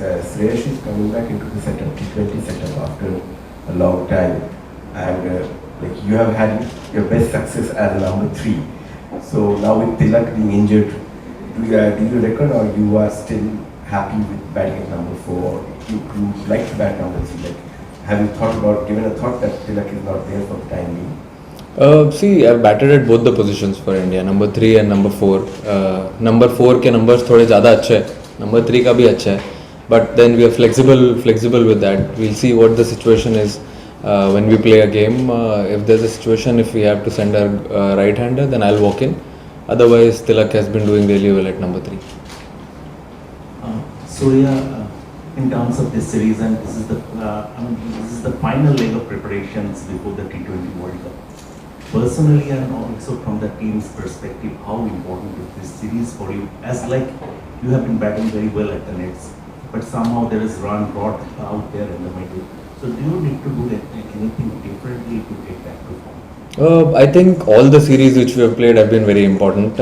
Suresh is coming back into the setup, T20 setup after a long time, and like you have had your best success as number 3. So now with Tilak being injured, do you reckon, or you are still happy with batting at number 4, or you like to bat number 3? Like, have you given a thought that Tilak is not there for the time being? See, I've batted at both the positions for India, number 3 and number 4. Number 4 के numbers थोड़े ज़्यादा अच्छे हैं, number 3 का भी अच्छा है, but then we are flexible with that. We'll see what the situation is when we play a game. If there's a situation, if we have to send a right-hander, then I'll walk in. Otherwise, Tilak has been doing really well at number 3. Surya, in terms of this series, and this is the final leg of preparations before the T20 World Cup. Personally and also from the team's perspective, how important is this series for you? As like you have been batting very well at the nets, but somehow there is run brought out there in the middle. So do you need to do anything differently to get back to form? I think all the series which we have played have been very important.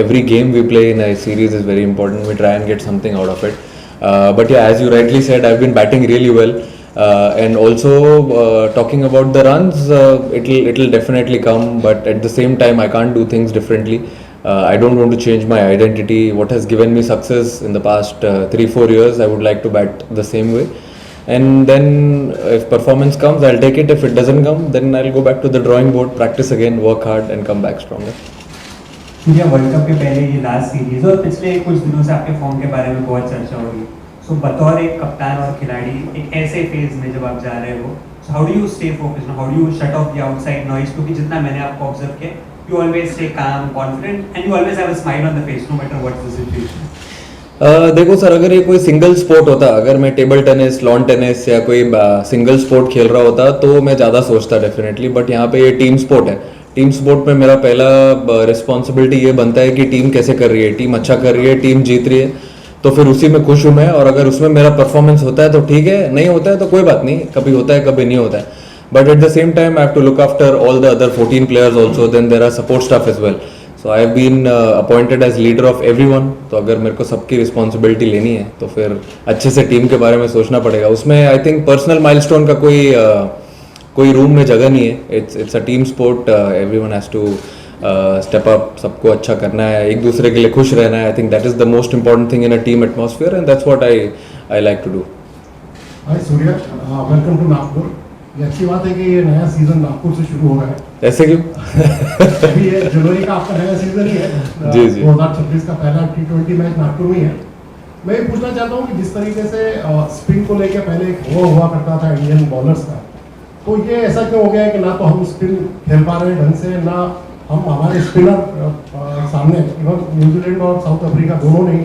Every game we play in a series is very important. We try and get something out of it. But yeah, as you rightly said, I've been batting really well. And also talking about the runs, it'll definitely come. But at the same time, I can't do things differently. I don't want to change my identity. What has given me success in the past 3-4 years, I would like to bat the same way. And then if performance comes, I'll take it. If it doesn't come, then I'll go back to the drawing board, practice again, work hard and come back stronger. India world cup के पहले ये last series और पिछले कुछ दिनों से आपके form के बारे में बहुत चर्चा हो रही है. सो बतौर एक कप्तान और खिलाड़ी एक ऐसे फेज में जब आप जा रहे हो, so how do you stay focused, how do you shut off the outside noise? क्योंकि जितना मैंने आपको ऑब्जर्व किया, you always stay calm, confident and you always have a smile on the face no matter what the situation. देखो sir, अगर ये कोई single sport होता, अगर मैं टेबल टेनिस, लॉन टेनिस या कोई सिंगल स्पोर्ट खेल रहा होता तो मैं ज़्यादा सोचता डेफिनेटली. बट यहाँ पे ये टीम स्पोर्ट है. टीम स्पोर्ट में मेरा पहला रिस्पॉन्सिबिलिटी ये बनता है कि टीम कैसे कर रही है, टीम अच्छा कर रही है, टीम जीत रही है, तो फिर उसी में खुश हूँ मैं. और अगर उसमें मेरा परफॉर्मेंस होता है तो ठीक है, नहीं होता है तो कोई बात नहीं, कभी होता है कभी नहीं होता है. But at the same time I have to look after all the other 14 players also. Then there are support staff as well. So I have been appointed as leader of everyone. तो अगर मेरे को सबकी responsibility लेनी है तो फिर अच्छे से टीम के बारे में सोचना पड़ेगा. उसमें आई थिंक पर्सनल माइलस्टोन का कोई रूम में जगह नहीं है. It's a team sport. Everyone has to step up. सबको अच्छा करना है, एक दूसरे के लिए खुश रहना है. I think that is the most important thing in a team atmosphere and that's what I like to do. Hi Surya, welcome to Nagpur. ये अच्छी बात है कि ये नया सीजन नागपुर से शुरू हो रहा है. ऐसे क्यों? अभी ये जनवरी का आपका नया सीजन ही है. जी जी. 2026 का पहला T20 मैच नागपुर में ही है. मैं ये पूछना चाहता हूँ कि जिस तरीके से स्पिन को लेकर पहले एक हुआ करता था इंडियन बॉलर्स का, तो ये ऐसा क्यों हो गया है कि ना तो हम स्पिन खेल पा रहे हैं ढंग से, ना हम हमारे स्पिनर सामने न्यूजीलैंड और साउथ अफ्रीका दोनों ने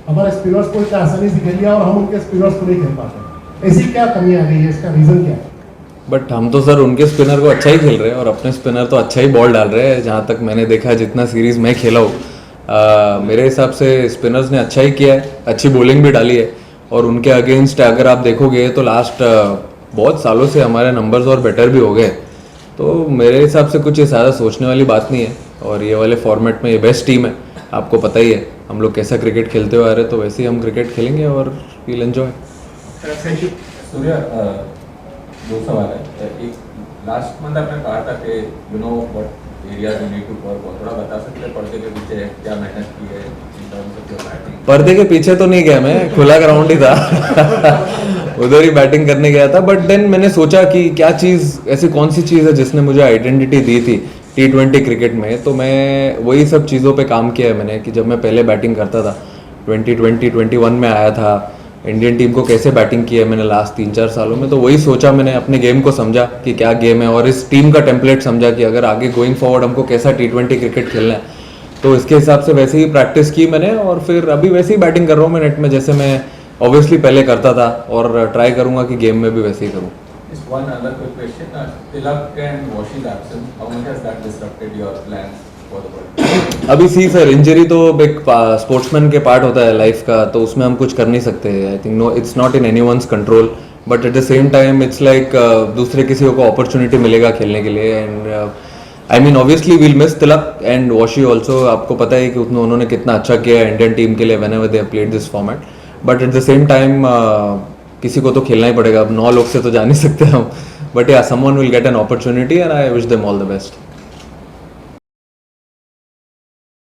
हमारे स्पिनर्स को इतना आसानी से खेल लिया और हम उनके स्पिनर्स को नहीं खेल पाते. ऐसी क्या कमी आ गई है, इसका रीज़न क्या है? बट हम तो सर उनके स्पिनर को अच्छा ही खेल रहे हैं और अपने स्पिनर तो अच्छा ही बॉल डाल रहे हैं. जहाँ तक मैंने देखा है, जितना सीरीज़ मैं खेला हूँ, मेरे हिसाब से स्पिनर्स ने अच्छा ही किया है, अच्छी बॉलिंग भी डाली है. और उनके अगेंस्ट अगर आप देखोगे तो लास्ट बहुत सालों से हमारे नंबर्स और बेटर भी हो गए. तो मेरे हिसाब से कुछ ये ज़्यादा सोचने वाली बात नहीं है. और ये वाले फॉर्मेट में ये बेस्ट टीम है. आपको पता ही है हम लोग कैसा क्रिकेट खेलते हुए आ रहे हैं, तो वैसे ही हम क्रिकेट खेलेंगे और वील एंजॉय. सूर्या, दो सवाल है. एक, लास्ट मंथ आपने कहा था कि you know what areas you need to work on. थोड़ा बता सकते हैं पर्दे के पीछे क्या मेहनत की है in terms of your batting? पर्दे के पीछे तो नहीं गया मैं, खुला ग्राउंड ही था. उधर ही बैटिंग करने गया था. बट देन मैंने सोचा कि क्या चीज़, ऐसी कौन सी चीज़ है जिसने मुझे आइडेंटिटी दी थी T20 क्रिकेट में. तो मैं वही सब चीज़ों पे काम किया है मैंने. कि जब मैं पहले बैटिंग करता था 2020-21 में आया था, इंडियन टीम को कैसे बैटिंग की है मैंने लास्ट 3-4 सालों में, तो वही सोचा मैंने, अपने गेम को समझा कि क्या गेम है और इस टीम का टेम्पलेट समझा कि अगर आगे गोइंग फॉरवर्ड हमको कैसा T20 क्रिकेट खेलना है, तो इसके हिसाब से वैसे ही प्रैक्टिस की मैंने. और फिर अभी वैसे ही बैटिंग कर रहा हूँ मैं नेट में, जैसे मैं ऑब्वियसली पहले करता था, और ट्राई करूँगा कि गेम में भी वैसे ही करूँ. Just one other quick question. Tilak and Washi's absence, how much has that disrupted your plans for the World Cup? अभी सी सर, इंजरी तो एक स्पोर्ट्समैन के पार्ट होता है लाइफ का, तो उसमें हम कुछ कर नहीं सकते. I think no, it's not in anyone's control. But at the same time it's like दूसरे किसी को अपॉर्चुनिटी मिलेगा खेलने के लिए. And I mean obviously we'll miss Tilak and Washi also. आपको पता है कि उन्होंने कितना अच्छा किया है इंडियन टीम के लिए whenever they have played this format. But at the same time किसी को तो खेलना ही पड़ेगा. अब 9 लोग से तो जा नहीं सकते हम. बट या, someone will get an opportunity and I wish them all the best.